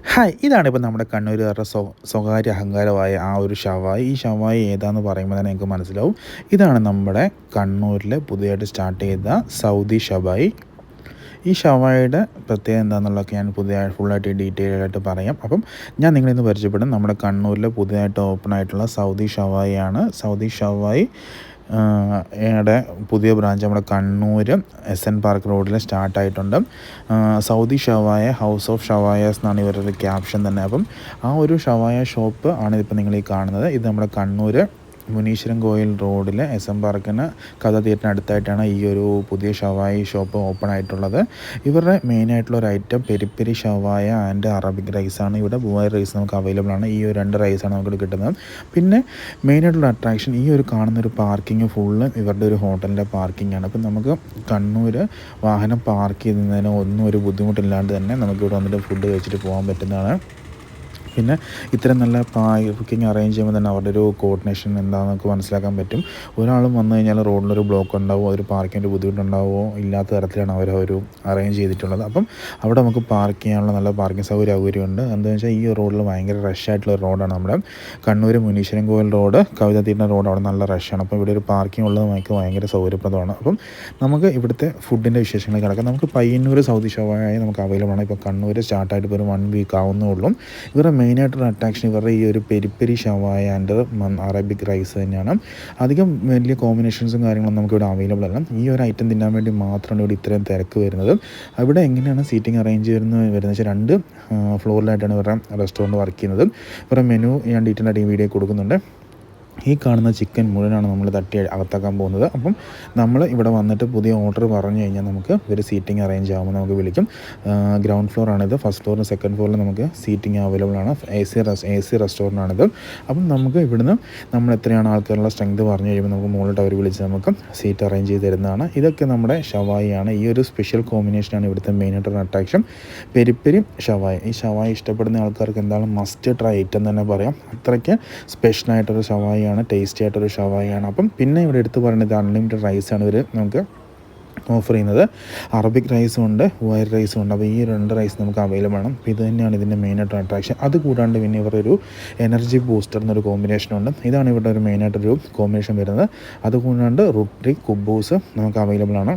Hi, ഇതാണിപ്പോൾ നമ്മുടെ കണ്ണൂരുകാരുടെ സ്വകാര്യ അഹങ്കാരമായ ആ ഒരു ഷവായി. ഈ ഷവായി ഏതാണെന്ന് പറയുമ്പോൾ തന്നെ നിങ്ങൾക്ക് മനസ്സിലാവും. ഇതാണ് നമ്മുടെ കണ്ണൂരിൽ പുതിയതായിട്ട് സ്റ്റാർട്ട് ചെയ്ത സൗദി ഷവായി. ഈ ഷവായിയുടെ പ്രത്യേകത എന്താണെന്നുള്ളതൊക്കെ ഞാൻ ഫുള്ളായിട്ട് ഡീറ്റെയിൽ ആയിട്ട് പറയാം. അപ്പം ഞാൻ നിങ്ങളിന്ന് പരിചയപ്പെടും നമ്മുടെ കണ്ണൂരിൽ പുതിയതായിട്ട് ഓപ്പൺ ആയിട്ടുള്ള സൗദി ഷവായിയാണ്. സൗദി ഷവായി യുടെ പുതിയ ബ്രാഞ്ച് നമ്മുടെ കണ്ണൂർ SN പാർക്ക് റോഡിൽ സ്റ്റാർട്ടായിട്ടുണ്ട്. സൗദി ഷവായ ഹൗസ് ഓഫ് ഷവായാസ് എന്നാണ് ഇവരുടെ ക്യാപ്ഷൻ തന്നെ. അപ്പം ആ ഒരു ഷവായ ഷോപ്പ് ആണ് ഇതിപ്പോൾ നിങ്ങൾ ഈ കാണുന്നത്. ഇത് നമ്മുടെ കണ്ണൂർ മുനീശ്വരൻ കോയിൽ റോഡിൽ SM പാർക്കിന് കഥ തിയേറ്ററിന് അടുത്തായിട്ടാണ് ഈ ഒരു പുതിയ ഷവായി ഷോപ്പ് ഓപ്പൺ ആയിട്ടുള്ളത്. ഇവരുടെ മെയിനായിട്ടുള്ള ഒരു ഐറ്റം പെരി ഷവായ ആൻഡ് അറബിക് റൈസാണ്. ഇവിടെ ബുവായ് റൈസ് നമുക്ക് അവൈലബിൾ ആണ്. ഈ ഒരു 2 റൈസാണ് നമുക്ക് കിട്ടുന്നത്. പിന്നെ മെയിനായിട്ടുള്ള അട്രാക്ഷൻ ഈ ഒരു കാണുന്നൊരു പാർക്കിംഗ് ഫുള്ള് ഇവരുടെ ഒരു ഹോട്ടലിൻ്റെ പാർക്കിംഗ് ആണ്. അപ്പം നമുക്ക് കണ്ണൂർ വാഹനം പാർക്ക് ചെയ്യുന്നതിന് ഒന്നും ഒരു ബുദ്ധിമുട്ടില്ലാണ്ട് തന്നെ നമുക്കിവിടെ വന്നിട്ട് ഫുഡ് കഴിച്ചിട്ട് പോകാൻ പറ്റുന്നതാണ്. പിന്നെ ഇത്രയും നല്ല പാർക്കിംഗ് അറേഞ്ച് ചെയ്യുമ്പോൾ തന്നെ അവരുടെ ഒരു കോർഡിനേഷൻ എന്താണെന്ന് നമുക്ക് മനസ്സിലാക്കാൻ പറ്റും. ഒരാളും വന്നു കഴിഞ്ഞാൽ റോഡിലൊരു ബ്ലോക്ക് ഉണ്ടാവുമോ, ഒരു പാർക്കിങ്ങിൻ്റെ ബുദ്ധിമുട്ടുണ്ടാവുമോ ഇല്ലാത്ത തരത്തിലാണ് അവരൊരു അറേഞ്ച് ചെയ്തിട്ടുള്ളത്. അപ്പം അവിടെ നമുക്ക് പാർക്ക് ചെയ്യാനുള്ള നല്ല പാർക്കിംഗ് സൗകര്യമുണ്ട്. എന്താണെന്ന് വെച്ചാൽ ഈ റോഡിൽ ഭയങ്കര റഷായിട്ടുള്ള റോഡാണ്. നമ്മുടെ കണ്ണൂർ മുനീശ്വരൻ കോയിൽ റോഡ്, കവിത തീരുന്ന റോഡ് അവിടെ നല്ല റഷാണ്. അപ്പോൾ ഇവിടെ ഒരു പാർക്കിംഗ് ഉള്ളത് നമുക്ക് ഭയങ്കര സൗകര്യപ്രദമാണ്. അപ്പം നമുക്ക് ഇവിടുത്തെ ഫുഡിൻ്റെ വിശേഷങ്ങൾ കിടക്കാം. നമുക്ക് പയ്യന്നൂർ സൗദി ഷവായി നമുക്ക് അവൈലബിൾ ആണ്. ഇപ്പോൾ കണ്ണൂർ സ്റ്റാർട്ടായിട്ട് ഇപ്പോൾ ഒരു 1 വീക്ക് ആവുന്നേ ഉള്ളൂ. ഇവരുടെ മെയിനായിട്ടുള്ള അട്രാക്ഷൻ ഇവരുടെ ഈ ഒരു പെരി ഷവായ ആൻഡ് അറബിക് റൈസ് തന്നെയാണ്. അധികം വലിയ കോമ്പിനേഷൻസും കാര്യങ്ങളൊന്നും നമുക്കിവിടെ അവൈലബിൾ അല്ല. ഈ ഒരു ഐറ്റം തിന്നാൻ വേണ്ടി മാത്രമാണ് ഇവിടെ ഇത്രയും തിരക്ക് വരുന്നത്. അവിടെ എങ്ങനെയാണ് സീറ്റിംഗ് അറേഞ്ച് വരുന്നത് വെച്ചാൽ 2 ഫ്ലോറിലായിട്ടാണ് ഇവരുടെ റെസ്റ്റോറൻറ്റ് വർക്ക് ചെയ്യുന്നത്. ഇവരുടെ മെനു ഞാൻ ഡീറ്റെയിൽ ആയിട്ട് ഈ വീഡിയോ കൊടുക്കുന്നുണ്ട്. ഈ കാണുന്ന ചിക്കൻ മുഴുവനാണ് നമ്മൾ തട്ടി അകത്താക്കാൻ പോകുന്നത്. അപ്പം നമ്മൾ ഇവിടെ വന്നിട്ട് പുതിയ ഓർഡർ പറഞ്ഞു കഴിഞ്ഞാൽ നമുക്ക് ഒരു സീറ്റിംഗ് അറേഞ്ച് ആകുമ്പോൾ നമുക്ക് വിളിക്കും. ഗ്രൗണ്ട് ഫ്ലോറാണിത്. ഫസ്റ്റ് ഫ്ലോറിന് സെക്കൻഡ് ഫ്ലോറിൽ നമുക്ക് സീറ്റിംഗ് അവൈലബിൾ ആണ്. AC റെസ്റ്റോറൻ്റാണിത്. അപ്പം നമുക്ക് ഇവിടുന്ന് നമ്മൾ എത്രയാണ് ആൾക്കാരുടെ സ്ട്രെങ്ത് പറഞ്ഞു കഴിയുമ്പോൾ നമുക്ക് മുകളിലോട്ട് അവർ വിളിച്ച് നമുക്ക് സീറ്റ് അറേഞ്ച് ചെയ്ത് തരുന്നതാണ്. ഇതൊക്കെ നമ്മുടെ ഷവായി ആണ്. ഈ ഒരു സ്പെഷ്യൽ കോമ്പിനേഷനാണ് ഇവിടുത്തെ മെയിനായിട്ടുള്ള അട്രാക്ഷൻ, പെരി ഷവായി. ഈ ഷവായി ഇഷ്ടപ്പെടുന്ന ആൾക്കാർക്ക് എന്താണ് മസ്റ്റ് ട്രൈ ഐറ്റം തന്നെ പറയാം. അത്രയ്ക്ക് സ്പെഷ്യലായിട്ടൊരു ഷവായി ആണ്, ടേസ്റ്റി ആയിട്ടൊരു ഷവായിയാണ്. അപ്പം പിന്നെ ഇവിടെ എടുത്ത് പറയുന്നത് അൺലിമിറ്റഡ് റൈസാണ് ഇവർ നമുക്ക് ഓഫർ ചെയ്യുന്നത്. അറബിക് റൈസും ഉണ്ട്, വയർ റൈസും ഉണ്ട്. അപ്പോൾ ഈ 2 റൈസ് നമുക്ക് അവൈലബിൾ ആണ്. അപ്പോൾ ഇത് തന്നെയാണ് ഇതിൻ്റെ മെയിനായിട്ട് അട്രാക്ഷൻ. അതുകൂടാണ്ട് പിന്നെ ഇവരുടെ ഒരു എനർജി ബൂസ്റ്റർ എന്നൊരു കോമ്പിനേഷനുണ്ട്. ഇതാണ് ഇവരുടെ ഒരു മെയിനായിട്ടൊരു കോമ്പിനേഷൻ വരുന്നത്. അതുകൂടാണ്ട് റൊട്ടി കുബൂസ് നമുക്ക് അവൈലബിൾ ആണ്.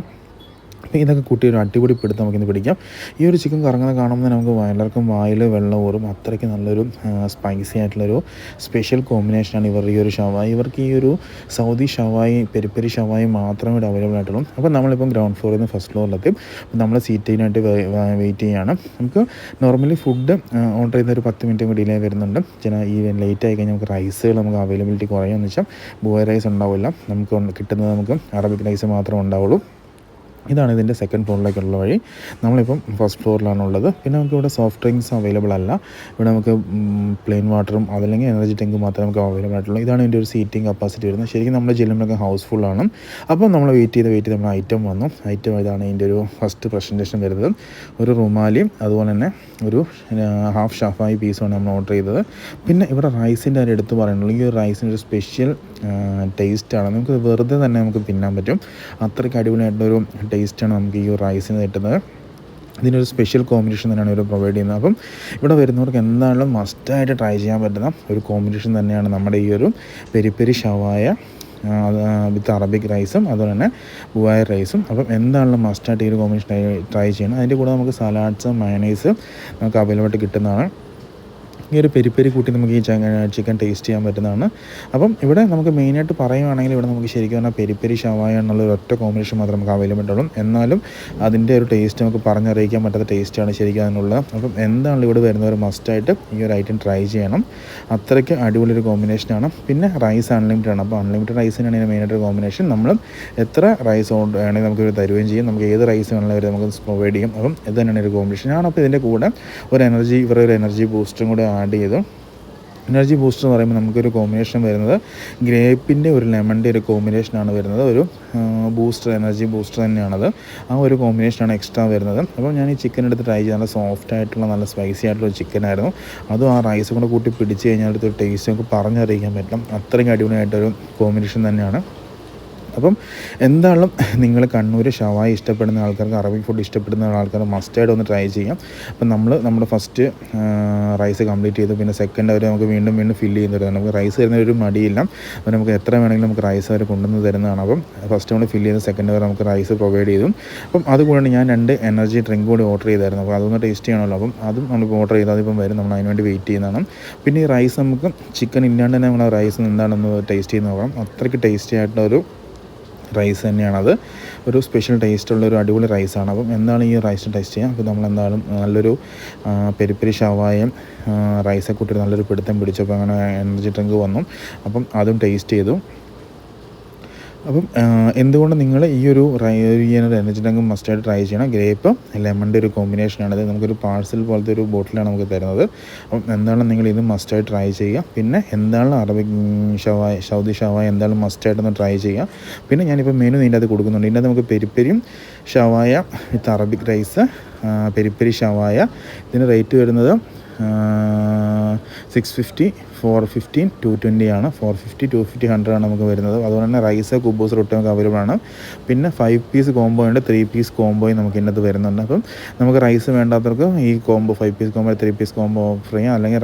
അപ്പോൾ ഇതൊക്കെ കൂട്ടി ഒരു അടിപൊളി പിടുത്തം നമുക്കിന്ന് പിടിക്കാം. ഈ ഒരു ചിക്കൻ കറങ്ങുന്നത് കാണുമ്പോൾ നമുക്ക് എല്ലാവർക്കും വായിൽ വെള്ളം ഊറും. അത്രയ്ക്ക് നല്ലൊരു സ്പൈസി ആയിട്ടുള്ളൊരു സ്പെഷ്യൽ കോമ്പിനേഷനാണ് ഇവരുടെ ഈ ഒരു ഷവായി. ഇവർക്ക് ഈ ഒരു സൗദി ഷവായി പെരി ഷവായി മാത്രമേ ഇവിടെ അവൈലബിൾ ആയിട്ടുള്ളൂ. അപ്പോൾ നമ്മളിപ്പം ഗ്രൗണ്ട് ഫ്ലോറിൽ നിന്ന് ഫസ്റ്റ് ഫ്ലോറിലെത്തി. നമ്മൾ സീറ്റിനായിട്ട് വെയിറ്റ് ചെയ്യുകയാണ്. നമുക്ക് നോർമലി ഫുഡ് ഓർഡർ ചെയ്യുന്ന ഒരു 10 മിനിറ്റ് ഡിലേ വരുന്നുണ്ട്. ഈ ലേറ്റ് ആയി കഴിഞ്ഞാൽ നമുക്ക് റൈസുകൾ നമുക്ക് അവൈലബിലിറ്റി കുറയുമെന്ന് വെച്ചാൽ ബോയ് റൈസ് ഉണ്ടാവില്ല. നമുക്ക് കിട്ടുന്നത് നമുക്ക് അറബിക് റൈസ് മാത്രമേ ഉണ്ടാവുള്ളൂ. ഇതാണ് ഇതിൻ്റെ സെക്കൻഡ് ഫ്ലോറിലേക്കുള്ള വഴി. നമ്മളിപ്പം ഫസ്റ്റ് ഫ്ലോറിലാണുള്ളത്. പിന്നെ നമുക്കിവിടെ സോഫ്റ്റ് ഡ്രിങ്ക്സ് അവൈലബിൾ അല്ല. ഇവിടെ നമുക്ക് പ്ലെയിൻ വാട്ടറും അതല്ലെങ്കിൽ എനർജി ടാങ്കും മാത്രമേ നമുക്ക് അവൈലബിൾ ആയിട്ടുള്ളൂ. ഇതാണ് ഇതിൻ്റെ ഒരു സീറ്റിംഗ് കപ്പാസിറ്റി വരുന്നത്. ശരിക്കും നമ്മുടെ ചെല്ലുമ്പോഴൊക്കെ ഹൗസ്ഫുള്ളാണ്. അപ്പോൾ നമ്മൾ വെയിറ്റ് ചെയ്ത് നമ്മുടെ ഐറ്റം വന്നു. ഐറ്റം ഇതാണ് ഇതിൻ്റെ ഒരു ഫസ്റ്റ് പ്രസൻറ്റേഷൻ വരുന്നത്. ഒരു റുമാലിയും അതുപോലെ തന്നെ ഒരു ഹാഫ് ഷഫായി പീസുമാണ് നമ്മൾ ഓർഡർ ചെയ്തത്. പിന്നെ ഇവിടെ റൈസിൻ്റെ കാര്യം എടുത്ത് പറയുന്നുള്ളൂ. ഈ ഒരു റൈസിൻ്റെ ഒരു സ്പെഷ്യൽ ടേസ്റ്റാണ്. നമുക്ക് വെറുതെ തന്നെ നമുക്ക് തിന്നാൻ പറ്റും. അത്രയ്ക്ക് അടിപൊളിയായിട്ടൊരു ടേസ്റ്റാണ് നമുക്ക് ഈ ഒരു റൈസിന് കിട്ടുന്നത്. ഇതിനൊരു സ്പെഷ്യൽ കോമ്പിനേഷൻ തന്നെയാണ് ഇവർ പ്രൊവൈഡ് ചെയ്യുന്നത്. അപ്പം ഇവിടെ വരുന്നവർക്ക് എന്തായാലും മസ്റ്റായിട്ട് ട്രൈ ചെയ്യാൻ പറ്റുന്ന ഒരു കോമ്പിനേഷൻ തന്നെയാണ് നമ്മുടെ ഈ ഒരു പെരി ഷവായ വിത്ത് അറബിക് റൈസും അതുപോലെ തന്നെ ബുവായ് റൈസും. അപ്പം എന്താണെങ്കിലും മസ്റ്റായിട്ട് ഈ ഒരു കോമ്പിനേഷൻ ട്രൈ ചെയ്യണം. അതിൻ്റെ കൂടെ നമുക്ക് സലാഡ്സ് മയണൈസ് നമുക്ക് അവൈലബിൾ ആയിട്ട് കിട്ടുന്നതാണ്. ഈ ഒരു പെരി കൂട്ടി നമുക്ക് ഈ ചിക്കൻ ടേസ്റ്റ് ചെയ്യാൻ പറ്റുന്നതാണ്. അപ്പം ഇവിടെ നമുക്ക് മെയിനായിട്ട് പറയുകയാണെങ്കിൽ ഇവിടെ നമുക്ക് ശരിക്കും പറഞ്ഞാൽ പെരി ഷവായ എന്നുള്ള ഒറ്റ കോമ്പിനേഷൻ മാത്രമേ നമുക്ക് അവൈലബിൾ ആയിട്ടുള്ളൂ. എന്നാലും അതിൻ്റെ ഒരു ടേസ്റ്റ് നമുക്ക് പറഞ്ഞറിയിക്കാൻ പറ്റാത്ത ടേസ്റ്റാണ് ശരിക്കും അതിനുള്ളത്. അപ്പം എന്താണെങ്കിലും ഇവിടെ വരുന്നവർ മസ്റ്റായിട്ട് ഈ ഒരു ഐറ്റം ട്രൈ ചെയ്യണം. അത്രയ്ക്ക് അടിപൊളി ഒരു കോമ്പിനേഷനാണ്. പിന്നെ റൈസ് അൺലിമിറ്റഡ് ആണ്. അപ്പോൾ അൺലിമിറ്റഡ് റൈസിനാണ് ഇതിന് മെയിനായിട്ട് കോമ്പിനേഷൻ. നമ്മൾ എത്ര റൈസ് വേണമെങ്കിൽ നമുക്ക് ഇവർ തരുകയും ചെയ്യും. നമുക്ക് ഏത് റൈസ് വേണമെങ്കിലും അവർ നമുക്ക് പ്രൊവൈഡ് ചെയ്യും. അപ്പം ഇത് തന്നെയാണ് ഒരു കോമ്പിനേഷൻ ആണ്. അപ്പോൾ ഇതിൻ്റെ കൂടെ ഒരു എനർജി ബൂസ്റ്ററും കൂടെ ആഡ് ചെയ്തു. എനർജി ബൂസ്റ്റർ എന്ന് പറയുമ്പോൾ നമുക്കൊരു കോമ്പിനേഷൻ വരുന്നത് ഗ്രേപ്പിൻ്റെ ഒരു ലെമണിൻ്റെ ഒരു കോമ്പിനേഷനാണ് വരുന്നത്. ഒരു എനർജി ബൂസ്റ്റർ തന്നെയാണത്. ആ ഒരു കോമ്പിനേഷനാണ് എക്സ്ട്രാ വരുന്നത്. അപ്പോൾ ഞാൻ ഈ ചിക്കൻ എടുത്ത് ട്രൈ ചെയ്ത് നല്ല സോഫ്റ്റ് ആയിട്ടുള്ള നല്ല സ്പൈസി ആയിട്ടുള്ള ഒരു ചിക്കനായിരുന്നു. അതും ആ റൈസ് കൂടെ കൂട്ടി പിടിച്ച് കഴിഞ്ഞാൽ അടുത്തൊരു ടേസ്റ്റ് നമുക്ക് പറഞ്ഞറിയിക്കാൻ പറ്റും. അത്രയും അടിപൊളിയായിട്ടൊരു കോമ്പിനേഷൻ തന്നെയാണ്. അപ്പം എന്തായാലും നിങ്ങൾ കണ്ണൂർ ഷവായി ഇഷ്ടപ്പെടുന്ന ആൾക്കാർക്ക്, അറബിക് ഫുഡ് ഇഷ്ടപ്പെടുന്ന ആൾക്കാർ മസ്റ്റായിട്ട് ഒന്ന് ട്രൈ ചെയ്യാം. അപ്പം നമ്മുടെ ഫസ്റ്റ് റൈസ് കംപ്ലീറ്റ് ചെയ്തു. പിന്നെ സെക്കൻഡ് അവർ നമുക്ക് വീണ്ടും വീണ്ടും ഫില്ല് ചെയ്ത് തരുന്നത്. നമുക്ക് റൈസ് തരുന്ന ഒരു മടിയില്ല. അപ്പോൾ നമുക്ക് എത്ര വേണമെങ്കിലും നമുക്ക് റൈസ് അവർ കൊണ്ടുവന്ന് തരുന്നതാണ്. അപ്പം ഫസ്റ്റ് നമ്മൾ ഫില്ല് ചെയ്ത് സെക്കൻഡ് അവർ നമുക്ക് റൈസ് പ്രൊവൈഡ് ചെയ്തു. അപ്പം അതുകൂടാണ്ട് ഞാൻ 2 എനർജി ഡ്രിങ്ക് കൂടി ഓർഡർ ചെയ്തായിരുന്നു. അപ്പോൾ അതൊന്ന് ടേസ്റ്റ് ചെയ്യണമല്ലോ. അപ്പം അതും നമ്മളിപ്പോൾ ഓർഡർ ചെയ്ത് അതിപ്പം വരും. നമ്മൾ അതിന് വേണ്ടി വെയിറ്റ് ചെയ്യുന്നതാണ്. പിന്നെ ഈ റൈസ് നമുക്ക് ചിക്കൻ ഇല്ലാണ്ട് തന്നെ നമ്മൾ റൈസ് എന്താണെന്ന് ടേസ്റ്റ് ചെയ്ത് നോക്കാം. അത്രയ്ക്ക് ടേസ്റ്റി ആയിട്ടുള്ളൊരു റൈസ് തന്നെയാണത്. ഒരു സ്പെഷ്യൽ ടേസ്റ്റുള്ള ഒരു അടിപൊളി റൈസാണ്. അപ്പം എന്താണ് ഈ റൈസ് ടേസ്റ്റ് ചെയ്യാം. അപ്പോൾ നമ്മളെന്തായാലും നല്ലൊരു പെരി ഷവായും റൈസൊക്കെ കൂട്ടി നല്ലൊരു പിടുത്തം പിടിച്ചപ്പോൾ അങ്ങനെ എനർജി ഡ്രിങ്ക് വന്നു. അപ്പം അതും ടേസ്റ്റ് ചെയ്തു. അപ്പം എന്തുകൊണ്ട് നിങ്ങൾ ഈ ഒരു എനർജി ഡ്രിങ്ക് മസ്റ്റായിട്ട് ട്രൈ ചെയ്യണം. ഗ്രേപ്പ് ലെമണിൻ്റെ ഒരു കോമ്പിനേഷനാണത്. നമുക്കൊരു പാഴ്സൽ പോലത്തെ ഒരു ബോട്ടിലാണ് നമുക്ക് തരുന്നത്. അപ്പം എന്താണ് നിങ്ങൾ ഇത് മസ്റ്റായിട്ട് ട്രൈ ചെയ്യുക. പിന്നെ എന്താണ് അറബിക് ഷവായ, സൗദി ഷവായ എന്തായാലും മസ്റ്റായിട്ടൊന്ന് ട്രൈ ചെയ്യുക. പിന്നെ ഞാനിപ്പോൾ മെനു ഇതിൻ്റെ അത് കൊടുക്കുന്നുണ്ട്. ഇതിൻ്റെ നമുക്ക് പെരിപ്പെരിയും ഷവായ വിത്ത് അറബിക് റൈസ്, പെരിപ്പെരി ഷവായ. ഇതിന് റേറ്റ് വരുന്നത് 650, 415, 220 ആണ്. 450, 250, 100 ആണ് നമുക്ക് വരുന്നത്. അതുപോലെ തന്നെ റൈസ്, കുബൂസ്, റൊട്ടി നമുക്ക് അവൈലബിൾ ആണ്. പിന്നെ 5 പീസ് കോംബോ ഉണ്ട്, 3 പീസ് കോംബോയും നമുക്ക് ഇതിനകത്ത് വരുന്നുണ്ട്. അപ്പം നമുക്ക് റൈസ് വേണ്ടാത്തവർക്ക് ഈ കോംബോ 5 പീസ് കോംബോ, 3 പീസ് കോംബോ ഓഫർ ചെയ്യാം. അല്ലെങ്കിൽ